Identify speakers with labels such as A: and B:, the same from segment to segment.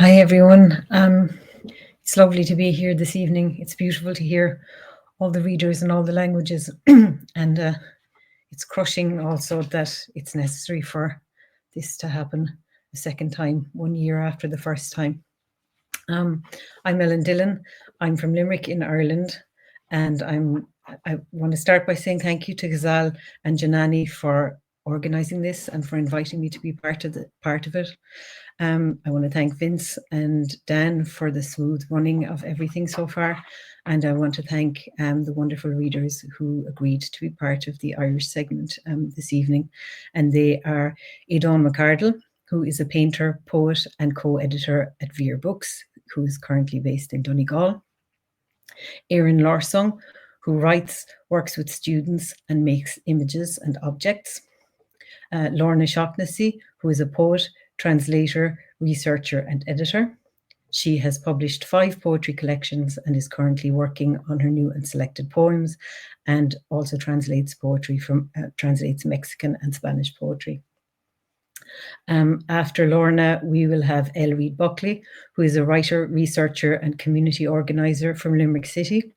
A: Hi, everyone. It's lovely to be here this evening. It's beautiful to hear all the readers in all the languages. and it's crushing also that it's necessary for this to happen a second time, 1 year after the first time. I'm Ellen Dillon. I'm from Limerick in Ireland. And I want to start by saying thank you to Ghazal and Janani for organising this and for inviting me to be part of it. I want to thank Vince and Dan for the smooth running of everything so far. And I want to thank the wonderful readers who agreed to be part of the Irish segment this evening. And they are Aidan McArdle, who is a painter, poet, and co-editor at Veer Books, who is currently based in Donegal. Erin Lorsong, who writes, works with students, and makes images and objects. Lorna Shaughnessy, who is a poet, translator, researcher, and editor. She has published 5 poetry collections and is currently working on her new and selected poems, and also translates translates Mexican and Spanish poetry. After Lorna, we will have Elle Reid Buckley, who is a writer, researcher, and community organizer from Limerick City.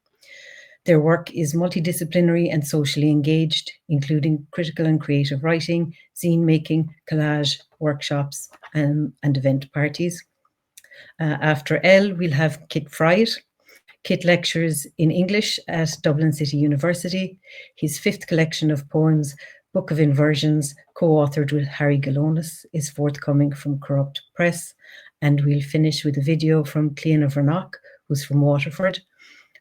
A: Their work is multidisciplinary and socially engaged, including critical and creative writing, zine making, collage, workshops, and event parties. After Elle, we'll have Kit Fright. Kit lectures in English at Dublin City University. His 5th collection of poems, Book of Inversions, co-authored with Harry Galonis, is forthcoming from Corrupt Press. And we'll finish with a video from Cleanna Vernock, who's from Waterford.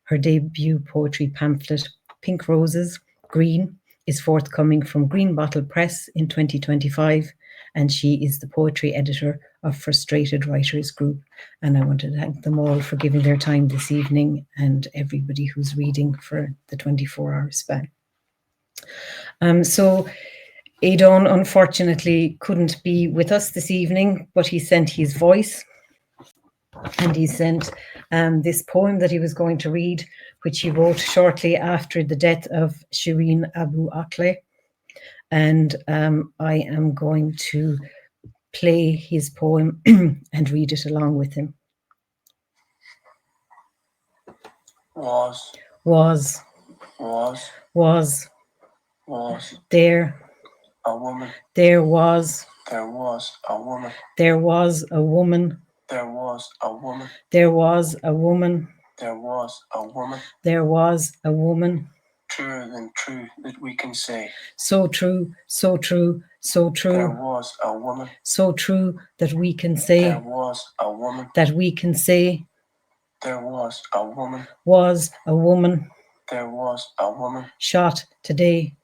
A: Her debut poetry pamphlet, Pink Roses, Green, is forthcoming from Green Bottle Press in 2025, and she is the poetry editor of Frustrated Writers Group. And I want to thank them all for giving their time this evening and everybody who's reading for the 24-hour span. So Aidan unfortunately couldn't be with us this evening, but he sent his voice. And he sent this poem that he was going to read, which he wrote shortly after the death of Shireen Abu Akleh. And I am going to play his poem and read it along with him.
B: Was.
A: There.
B: A woman.
A: There was.
B: There was a woman.
A: There was a woman.
B: There was a woman.
A: There was a woman.
B: There was a woman.
A: There was a woman.
B: Truer than true that we can say.
A: So true, so true, so true.
B: There was a woman.
A: So true that we can say.
B: There was a woman.
A: That we can say.
B: There was a woman.
A: Was a woman.
B: There was a woman.
A: Shot today.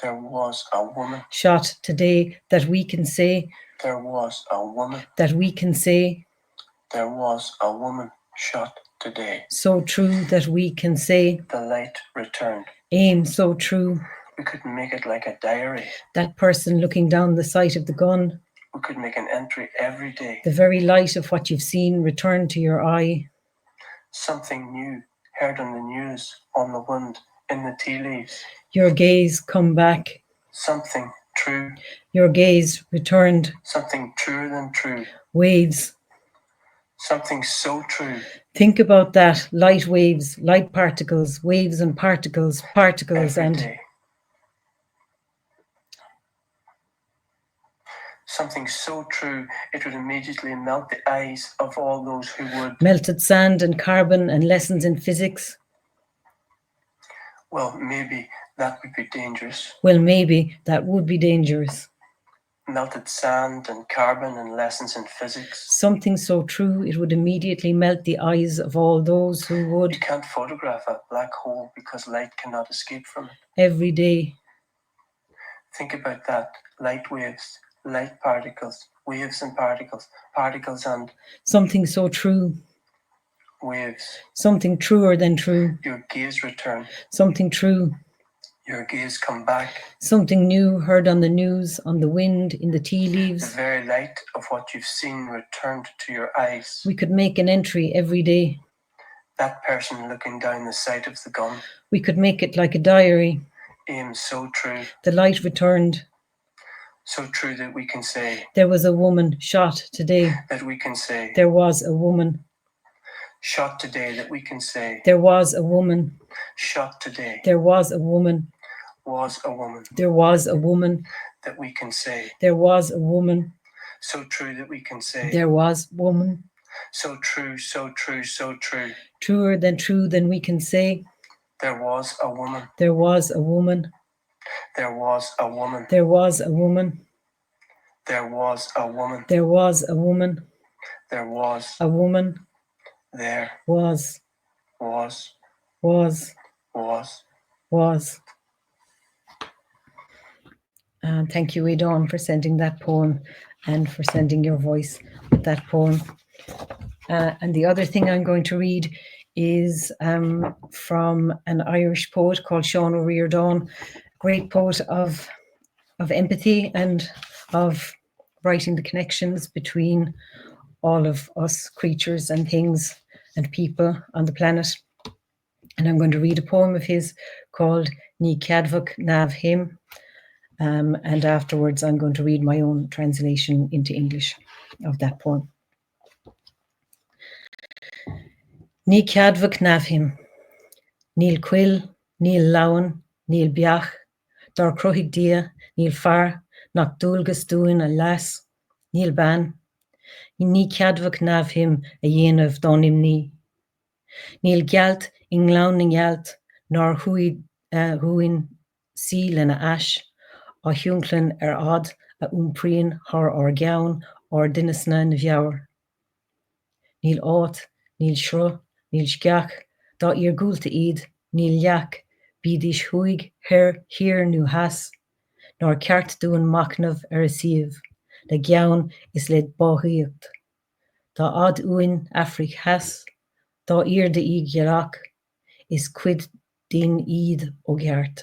B: There was a woman.
A: Shot today that we can say.
B: There was a woman.
A: That we can say.
B: There was a woman shot today.
A: So true that we can say.
B: The light returned.
A: Aim so true.
B: We could make it like a diary.
A: That person looking down the sight of the gun.
B: We could make an entry every day.
A: The very light of what you've seen return to your eye.
B: Something new, heard on the news, on the wind, in the tea leaves.
A: Your gaze come back.
B: Something true.
A: Your gaze returned.
B: Something truer than true.
A: Waves.
B: Something so true.
A: Think about that. Light waves, light particles, waves and particles,
B: Every
A: and
B: day. Something so true it would immediately melt the eyes of all those who would.
A: Melted sand and carbon and lessons in physics.
B: Well, maybe that would be dangerous.
A: Well, maybe that would be dangerous.
B: Melted sand and carbon and lessons in physics.
A: Something so true it would immediately melt the eyes of all those who would.
B: You can't photograph a black hole because light cannot escape from it.
A: Every day.
B: Think about that. Light waves, light particles, waves and particles, particles and.
A: Something so true.
B: Waves.
A: Something truer than true.
B: Your gaze return.
A: Something true.
B: Your gaze come back.
A: Something new heard on the news, on the wind, in the tea leaves.
B: The very light of what you've seen returned to your eyes.
A: We could make an entry every day.
B: That person looking down the sight of the gun.
A: We could make it like a diary.
B: Aim so true.
A: The light returned.
B: So true that we can say,
A: there was a woman shot today.
B: that we can say,
A: There was a woman.
B: shot today, that we can say,
A: There was a woman.
B: shot today,
A: There was a woman.
B: was a woman,
A: There was a woman.
B: that we can say,
A: There was a woman.
B: so true that we can say,
A: There was woman.
B: so true, so true, so true.
A: Truer than true than we can say.
B: There was a woman,
A: There was a woman.
B: there was a woman,
A: There was a woman.
B: there was a woman,
A: There was a woman.
B: there was,
A: A woman
B: there
A: was,
B: was,
A: was,
B: was.
A: was. Thank you, Dawn, for sending that poem and for sending your voice with that poem. And the other thing I'm going to read is from an Irish poet called Sean O'Riordan, great poet of empathy and of writing the connections between all of us creatures and things and people on the planet. And I'm going to read a poem of his called Ní Ceadmhac Nav Him. And afterwards, I'm going to read my own translation into English of that poem. Ní ceadmhac nav him, níl cuil, níl lawan, níl beach, dar cruthig dia, níl far, nach dúlgus dúin a las, níl ban. Ní ceadmhac nav him a dhéanamh dónim ní. Níl gealt in nglaun na gealt, nor huin síl in a ash, a hiúnclan ad a úmprian thar or geann or dinasna na bheabhar. Níl áit, níl shrua, níl sceach, dá ar gúlta iad, níl leach, bídís huig, hir nu has, nor ceart dúin macnamh a siomh, le geann is le báthíocht. Tá ad uin Afric has, dá irde I gearach, is cuid din iad ó geart.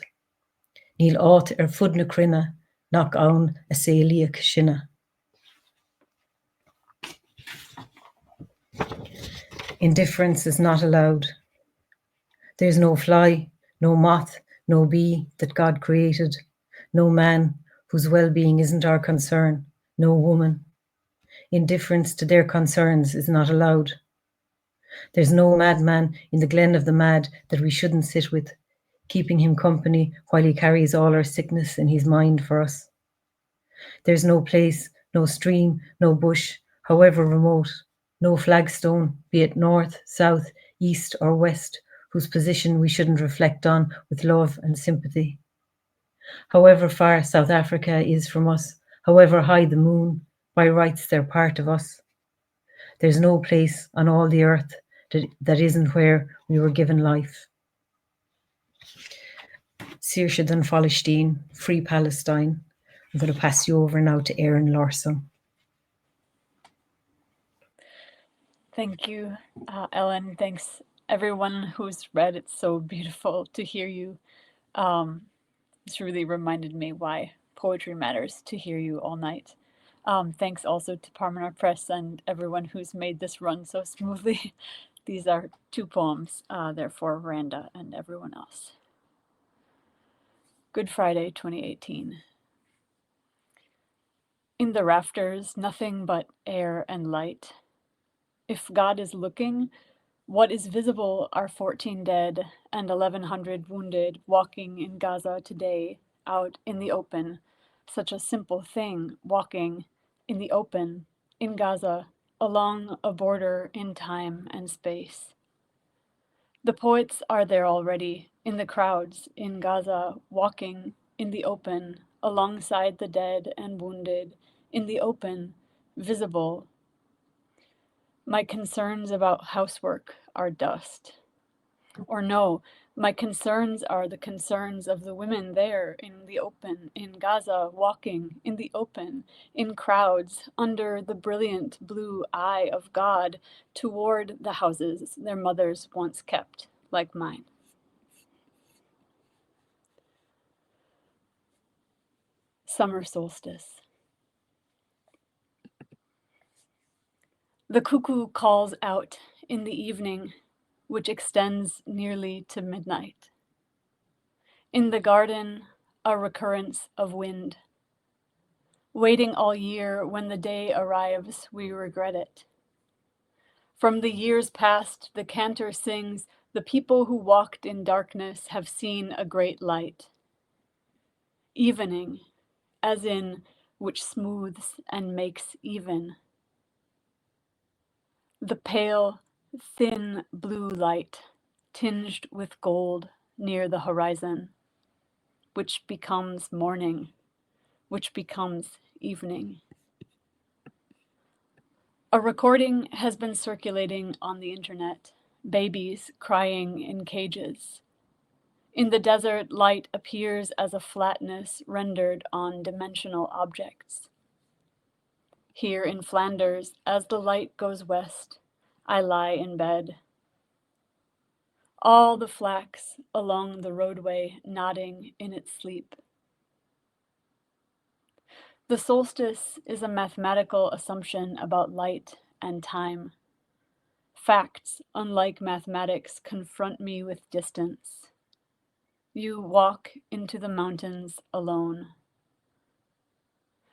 A: Níl áit fud na crinne, nach ann a saolaíoch sinne. Indifference is not allowed. There's no fly, no moth, no bee that God created, no man whose well-being isn't our concern, no woman. Indifference to their concerns is not allowed. There's no madman in the glen of the mad that we shouldn't sit with, keeping him company while he carries all our sickness in his mind for us. There's no place, no stream, no bush, however remote, no flagstone, be it north, south, east or west, whose position we shouldn't reflect on with love and sympathy. However far South Africa is from us, however high the moon, by rights they're part of us. There's no place on all the earth that isn't where we were given life. Saoirse den Philistine, Free Palestine. I'm going to pass you over now to Erin Larson.
C: Thank you, Ellen. Thanks, everyone who's read. It's so beautiful to hear you. It's really reminded me why poetry matters, to hear you all night. Thanks also to Parmenar Press and everyone who's made this run so smoothly. These are 2 poems. They're for Randa and everyone else. Good Friday, 2018. In the rafters, nothing but air and light. If God is looking, what is visible are 14 dead and 1,100 wounded walking in Gaza today, out in the open. Such a simple thing, walking in the open, in Gaza, along a border in time and space. The poets are there already, in the crowds, in Gaza, walking in the open, alongside the dead and wounded, in the open, visible. My concerns about housework are dust. Or no, my concerns are the concerns of the women there in the open, in Gaza, walking in the open, in crowds, under the brilliant blue eye of God, toward the houses their mothers once kept, like mine. Summer solstice. The cuckoo calls out in the evening, which extends nearly to midnight. In the garden, a recurrence of wind. Waiting all year, when the day arrives, we regret it. From the years past, the cantor sings, the people who walked in darkness have seen a great light. Evening, as in which smooths and makes even. The pale, thin blue light, tinged with gold near the horizon, which becomes morning, which becomes evening. A recording has been circulating on the internet, babies crying in cages. In the desert, light appears as a flatness rendered on dimensional objects. Here in Flanders, as the light goes west, I lie in bed. All the flax along the roadway nodding in its sleep. The solstice is a mathematical assumption about light and time. Facts, unlike mathematics, confront me with distance. You walk into the mountains alone.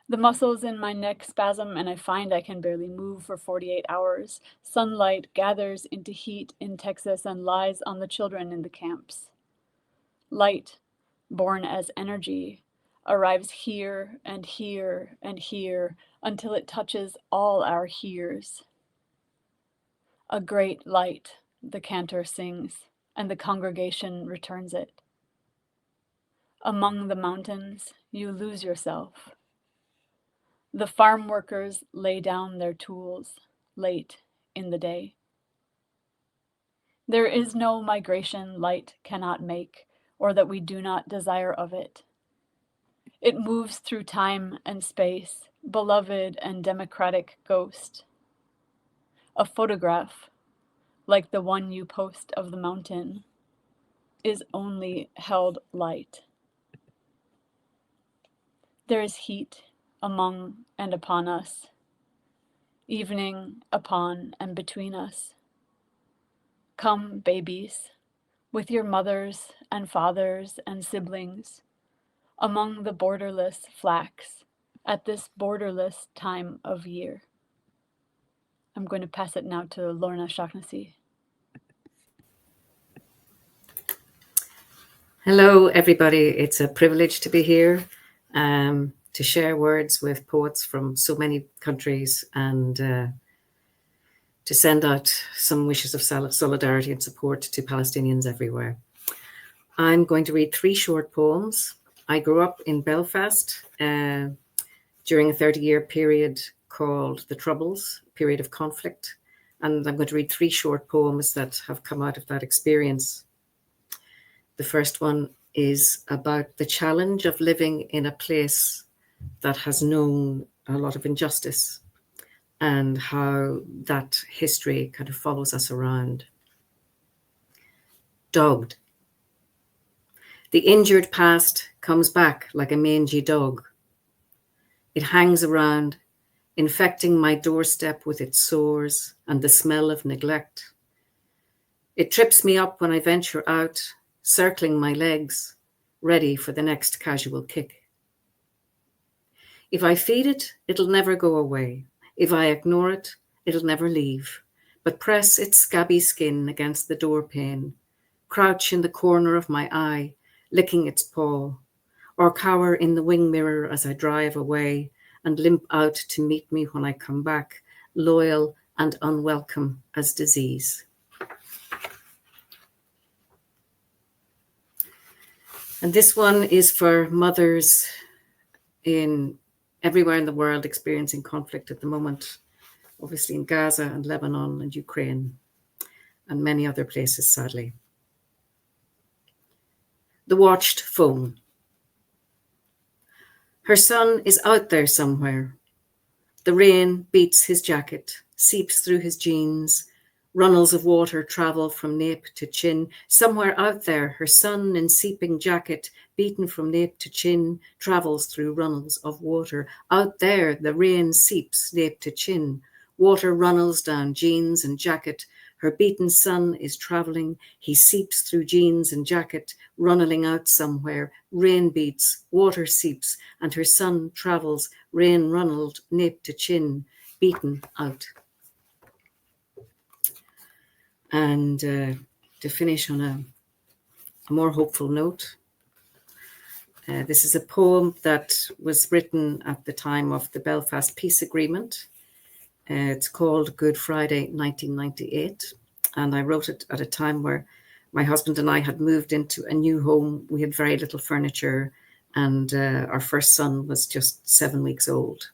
C: The muscles in my neck spasm and I find I can barely move for 48 hours. Sunlight gathers into heat in Texas and lies on the children in the camps. Light, born as energy, arrives here and here and here until it touches all our hears. A great light, the cantor sings, and the congregation returns it. Among the mountains, you lose yourself. The farm workers lay down their tools late in the day. There is no migration light cannot make, or that we do not desire of it. It moves through time and space, beloved and democratic ghost. A photograph, like the one you post of the mountain, is only held light. There is heat among and upon us, evening upon and between us. Come, babies, with your mothers and fathers and siblings, among the borderless flax at this borderless time of year. I'm going to pass it now to Lorna Shaughnessy.
D: Hello, everybody. It's a privilege to be here, to share words with poets from so many countries and to send out some wishes of solidarity and support to Palestinians everywhere. I'm going to read 3 short poems. I grew up in Belfast during a 30-year period called the Troubles, period of conflict. And I'm going to read 3 short poems that have come out of that experience. The first one is about the challenge of living in a place that has known a lot of injustice and how that history kind of follows us around. Dogged. The injured past comes back like a mangy dog. It hangs around, infecting my doorstep with its sores and the smell of neglect. It trips me up when I venture out, circling my legs, ready for the next casual kick. If I feed it, it'll never go away. If I ignore it, it'll never leave, but press its scabby skin against the door pane, crouch in the corner of my eye, licking its paw, or cower in the wing mirror as I drive away and limp out to meet me when I come back, loyal and unwelcome as disease. And this one is for mothers everywhere in the world experiencing conflict at the moment, obviously in Gaza and Lebanon and Ukraine and many other places, sadly. The watched phone. Her son is out there somewhere. The rain beats his jacket, seeps through his jeans. Runnels of water travel from nape to chin. Somewhere out there, her son in seeping jacket, beaten from nape to chin, travels through runnels of water. Out there, the rain seeps nape to chin. Water runnels down jeans and jacket. Her beaten son is travelling. He seeps through jeans and jacket, runneling out somewhere. Rain beats, water seeps, and her son travels, rain runnelled, nape to chin, beaten out. And to finish on a more hopeful note, this is a poem that was written at the time of the Belfast Peace Agreement. It's called Good Friday, 1998. And I wrote it at a time where my husband and I had moved into a new home. We had very little furniture, and our first son was just 7 weeks old.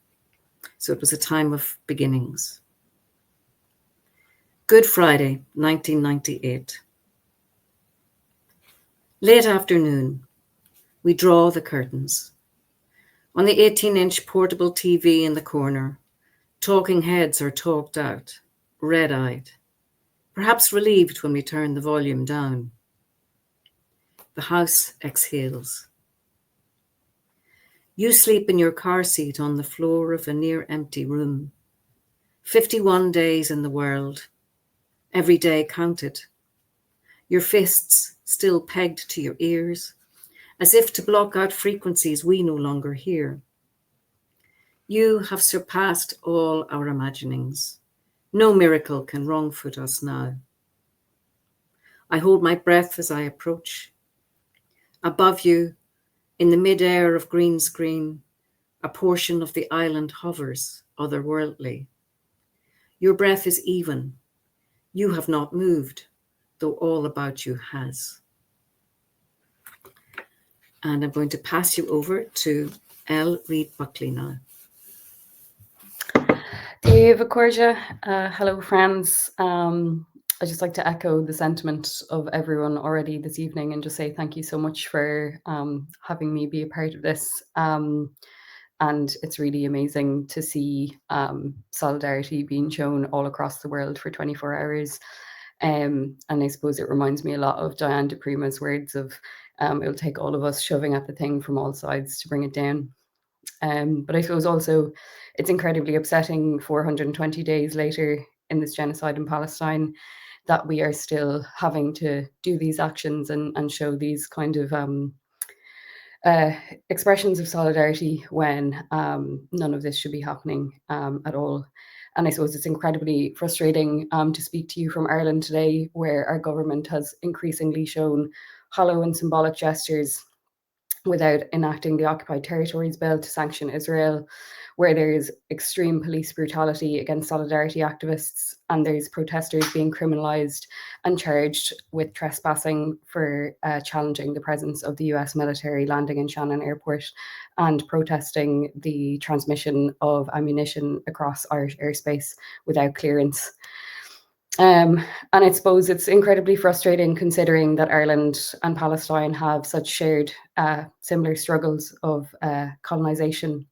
D: So it was a time of beginnings. Good Friday, 1998. Late afternoon, we draw the curtains. On the 18-inch portable TV in the corner, talking heads are talked out, red-eyed, perhaps relieved when we turn the volume down. The house exhales. You sleep in your car seat on the floor of a near-empty room. 51 days in the world, every day counted. Your fists still pegged to your ears, as if to block out frequencies we no longer hear. You have surpassed all our imaginings. No miracle can wrong-foot us now. I hold my breath as I approach. Above you, in the mid-air of green screen, a portion of the island hovers, otherworldly. Your breath is even. You have not moved, though all about you has. And I'm going to pass you over to Elle Reid-Buckley now.
E: Dave Acordia, hello friends. I'd just like to echo the sentiment of everyone already this evening and just say thank you so much for having me be a part of this. And it's really amazing to see solidarity being shown all across the world for 24 hours. And I suppose it reminds me a lot of Diane de Prima's words of it'll take all of us shoving at the thing from all sides to bring it down. But I suppose also it's incredibly upsetting 420 days later in this genocide in Palestine that we are still having to do these actions and show these kind of expressions of solidarity when none of this should be happening at all. And I suppose it's incredibly frustrating to speak to you from Ireland today, where our government has increasingly shown hollow and symbolic gestures without enacting the Occupied Territories Bill to sanction Israel, where there's extreme police brutality against solidarity activists, and there's protesters being criminalized and charged with trespassing for challenging the presence of the US military landing in Shannon Airport and protesting the transmission of ammunition across Irish airspace without clearance. And I suppose it's incredibly frustrating considering that Ireland and Palestine have such shared similar struggles of colonization,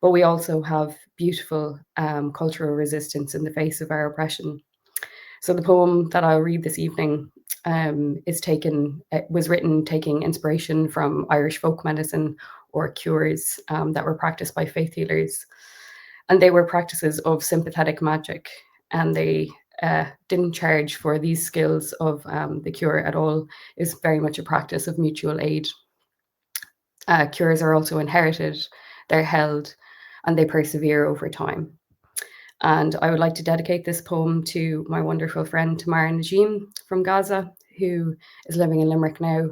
E: but we also have beautiful cultural resistance in the face of our oppression. So the poem that I'll read this evening was written taking inspiration from Irish folk medicine or cures that were practiced by faith healers. And they were practices of sympathetic magic, and they didn't charge for these skills of the cure at all. Is very much a practice of mutual aid. Cures are also inherited, they're held, and they persevere over time. And I would like to dedicate this poem to my wonderful friend Tamara Najim from Gaza, who is living in Limerick now,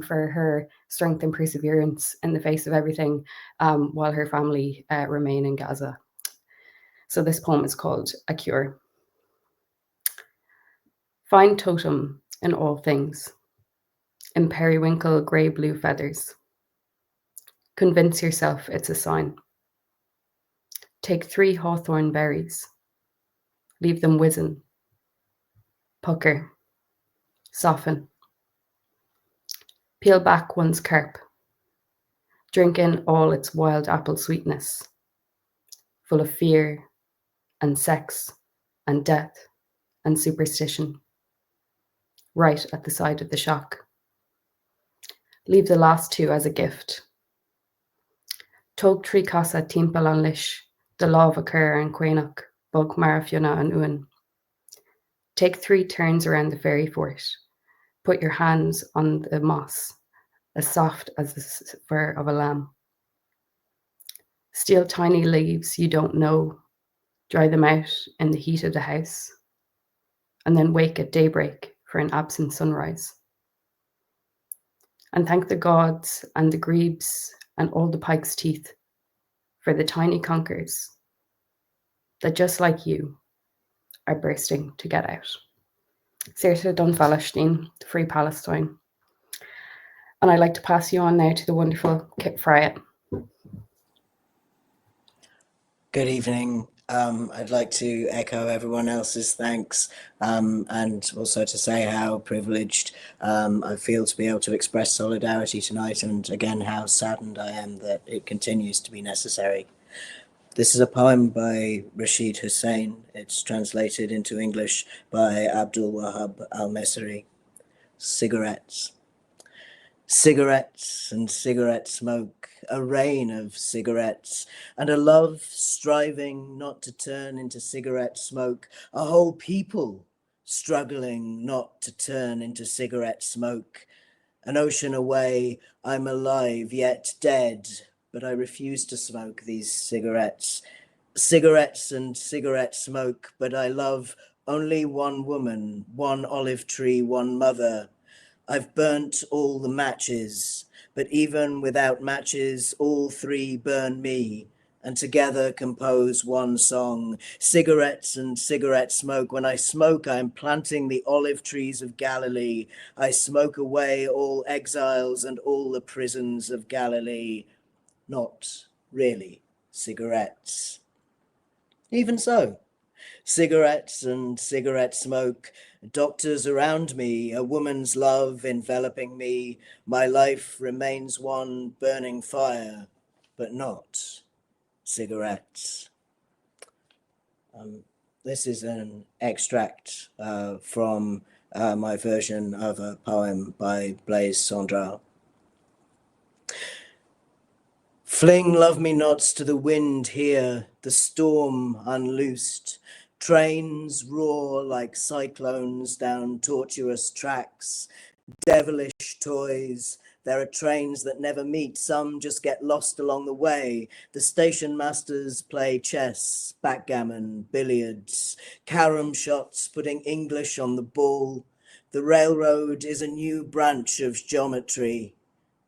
E: for her strength and perseverance in the face of everything while her family remain in Gaza. So this poem is called A Cure. Find totem in all things, in periwinkle grey-blue feathers. Convince yourself it's a sign. Take 3 hawthorn berries. Leave them wizen. Pucker. Soften. Peel back one's carp. Drink in all its wild apple sweetness, full of fear and sex and death and superstition. Right at the side of the shock. Leave the last 2 as a gift. Tog trí casa timpeall an leis, de lámh a chur an cuéineach, bog mar fiona an uan. Take 3 turns around the fairy fort. Put your hands on the moss, as soft as the fur of a lamb. Steal tiny leaves you don't know, dry them out in the heat of the house, and then wake at daybreak for an absent sunrise. And thank the gods and the grebes and all the pike's teeth for the tiny conkers that, just like you, are bursting to get out. Saoirse Dunfalashteen, Free Palestine. And I'd like to pass you on now to the wonderful Kit Fryatt.
F: Good evening. I'd like to echo everyone else's thanks and also to say how privileged I feel to be able to express solidarity tonight, and again how saddened I am that it continues to be necessary. This is a poem by Rashid Hussain. It's translated into English by Abdul Wahab Al-Mesri. Cigarettes. Cigarettes and cigarette smoke, a rain of cigarettes, and a love striving not to turn into cigarette smoke, a whole people struggling not to turn into cigarette smoke. An ocean away, I'm alive yet dead, but I refuse to smoke these cigarettes. Cigarettes and cigarette smoke, but I love only one woman, one olive tree, one mother. I've burnt all the matches, but even without matches, all 3 burn me, and together compose one song. Cigarettes and cigarette smoke. When I smoke, I'm planting the olive trees of Galilee. I smoke away all exiles and all the prisons of Galilee. Not really cigarettes. Even so, cigarettes and cigarette smoke, doctors around me, a woman's love enveloping me. My life remains one burning fire, but not cigarettes. This is an extract from my version of a poem by Blaise Cendrale. Fling love-me-nots to the wind here, the storm unloosed. Trains roar like cyclones down tortuous tracks. Devilish toys. There are trains that never meet. Some just get lost along the way. The station masters play chess, backgammon, billiards, carom shots, putting English on the ball. The railroad is a new branch of geometry.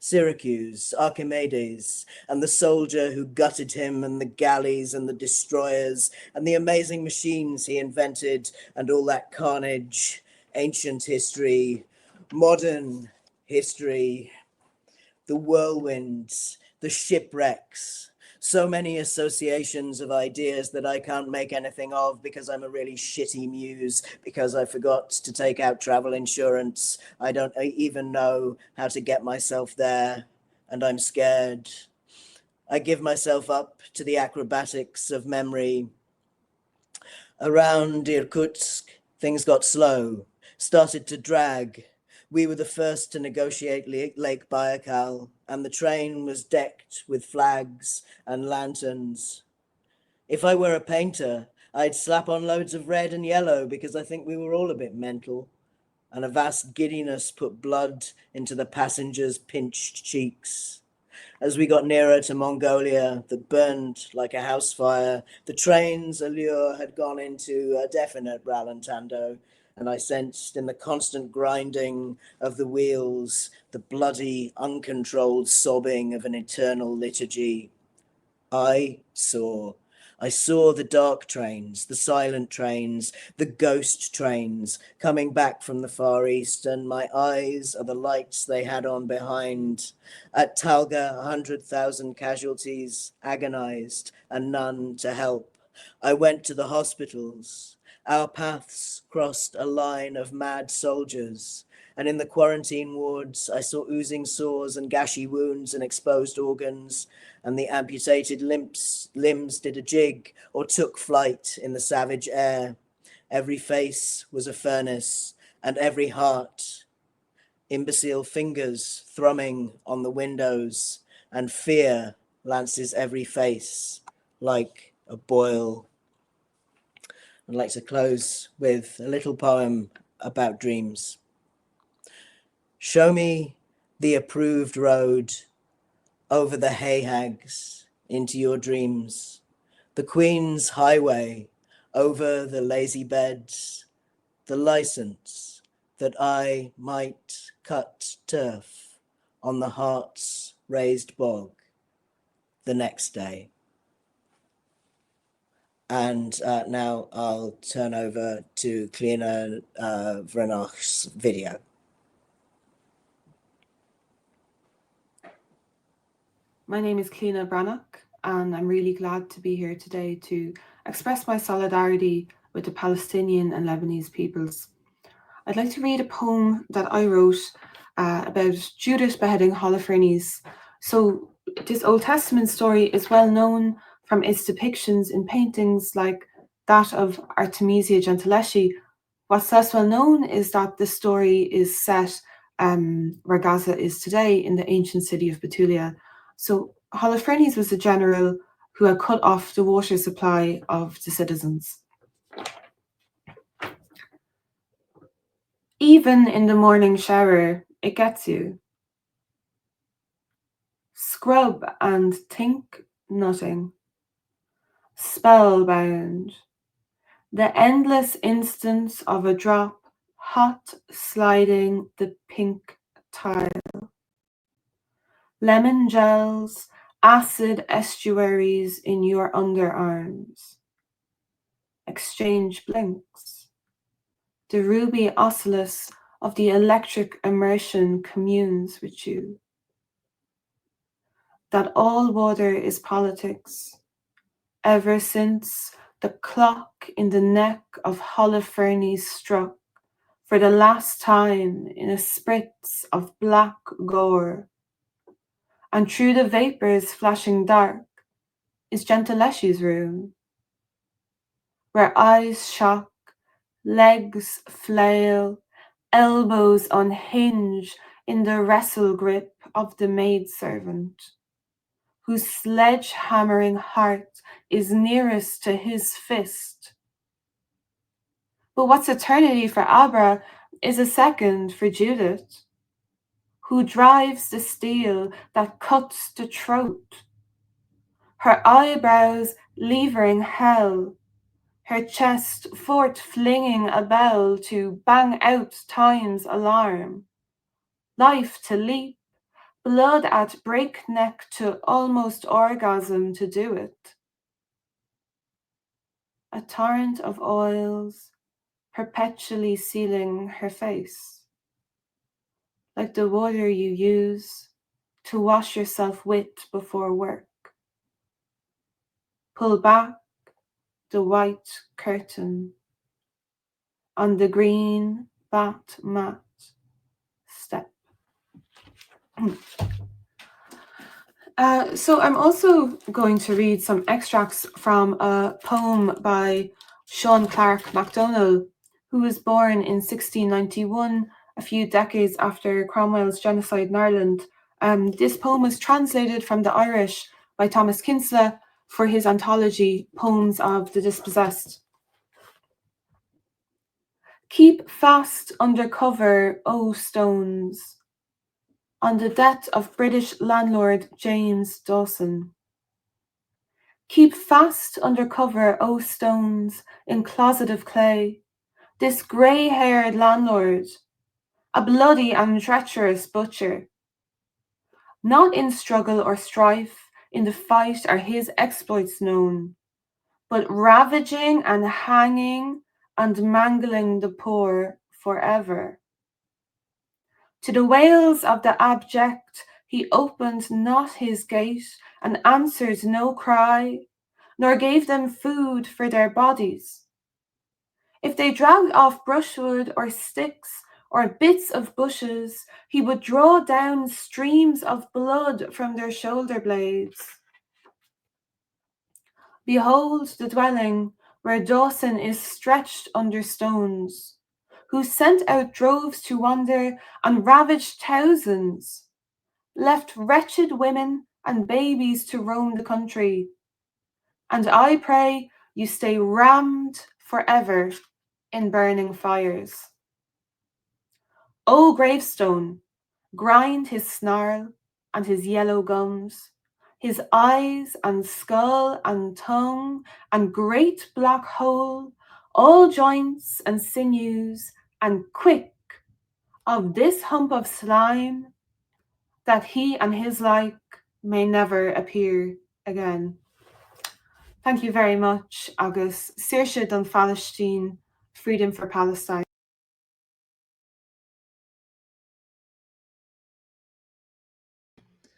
F: Syracuse, Archimedes, and the soldier who gutted him, and the galleys and the destroyers, and the amazing machines he invented, and all that carnage, ancient history, modern history, the whirlwinds, the shipwrecks, so many associations of ideas that I can't make anything of because I'm a really shitty muse, because I forgot to take out travel insurance. I don't even know how to get myself there, and I'm scared. I give myself up to the acrobatics of memory. Around Irkutsk, things got slow, started to drag. We were the first to negotiate Lake Baikal, and the train was decked with flags and lanterns. If I were a painter, I'd slap on loads of red and yellow because I think we were all a bit mental, and a vast giddiness put blood into the passengers' pinched cheeks. As we got nearer to Mongolia, that burned like a house fire, the train's allure had gone into a definite rallentando, and I sensed in the constant grinding of the wheels the bloody, uncontrolled sobbing of an eternal liturgy. I saw the dark trains, the silent trains, the ghost trains coming back from the Far East, and my eyes are the lights they had on behind. At Talga, 100,000 casualties, agonized, and none to help. I went to the hospitals. Our paths crossed a line of mad soldiers, and in the quarantine wards, I saw oozing sores and gashy wounds and exposed organs, and the amputated limbs did a jig or took flight in the savage air. Every face was a furnace, and every heart, imbecile fingers thrumming on the windows, and fear lances every face like a boil. I'd like to close with a little poem about dreams. Show me the approved road over the hay hags into your dreams, the Queen's highway over the lazy beds, the license that I might cut turf on the heart's raised bog the next day. And now I'll turn over to Cliona Vrenach's video.
G: My name is Cliona Brannock, and I'm really glad to be here today to express my solidarity with the Palestinian and Lebanese peoples. I'd like to read a poem that I wrote about Judith beheading Holofernes. So this Old Testament story is well known from its depictions in paintings like that of Artemisia Gentileschi. What's less well known is that the story is set where Gaza is today, in the ancient city of Betulia. So Holofernes was a general who had cut off the water supply of the citizens. Even in the morning shower, it gets you. Scrub and think nothing. Spellbound. The endless instance of a drop, hot sliding the pink tile. Lemon gels, acid estuaries in your underarms. Exchange blinks. The ruby oscillus of the electric immersion communes with you. That all water is politics, ever since the clock in the neck of Holofernes struck for the last time in a spritz of black gore. And through the vapors flashing dark is Gentileschi's room, where eyes shock, legs flail, elbows unhinge in the wrestle grip of the maidservant, whose sledge-hammering heart is nearest to his fist. But what's eternity for Abra is a second for Judith, who drives the steel that cuts the throat, her eyebrows levering hell, her chest fort flinging a bell to bang out time's alarm, life to leap, blood at breakneck to almost orgasm to do it. A torrent of oils perpetually sealing her face, like the water you use to wash yourself with before work. Pull back the white curtain on the green bat mat step. So I'm also going to read some extracts from a poem by Sean Clark MacDonald, who was born in 1691, a few decades after Cromwell's genocide in Ireland. This poem was translated from the Irish by Thomas Kinsella for his anthology, Poems of the Dispossessed. Keep fast under cover, O stones, on the death of British landlord James Dawson. Keep fast under cover, O stones, in closet of clay, this grey-haired landlord, a bloody and treacherous butcher. Not in struggle or strife, in the fight are his exploits known, but ravaging and hanging and mangling the poor forever. To the wails of the abject he opened not his gate and answered no cry, nor gave them food for their bodies. If they dragged off brushwood or sticks or bits of bushes, he would draw down streams of blood from their shoulder blades. Behold the dwelling where Dawson is stretched under stones, who sent out droves to wander and ravaged thousands, left wretched women and babies to roam the country. And I pray you stay rammed forever in burning fires. O gravestone, grind his snarl and his yellow gums, his eyes and skull and tongue and great black hole, all joints and sinews and quick of this hump of slime, that he and his like may never appear again. Thank you very much, agus Saoirse don Palestine, Freedom for Palestine.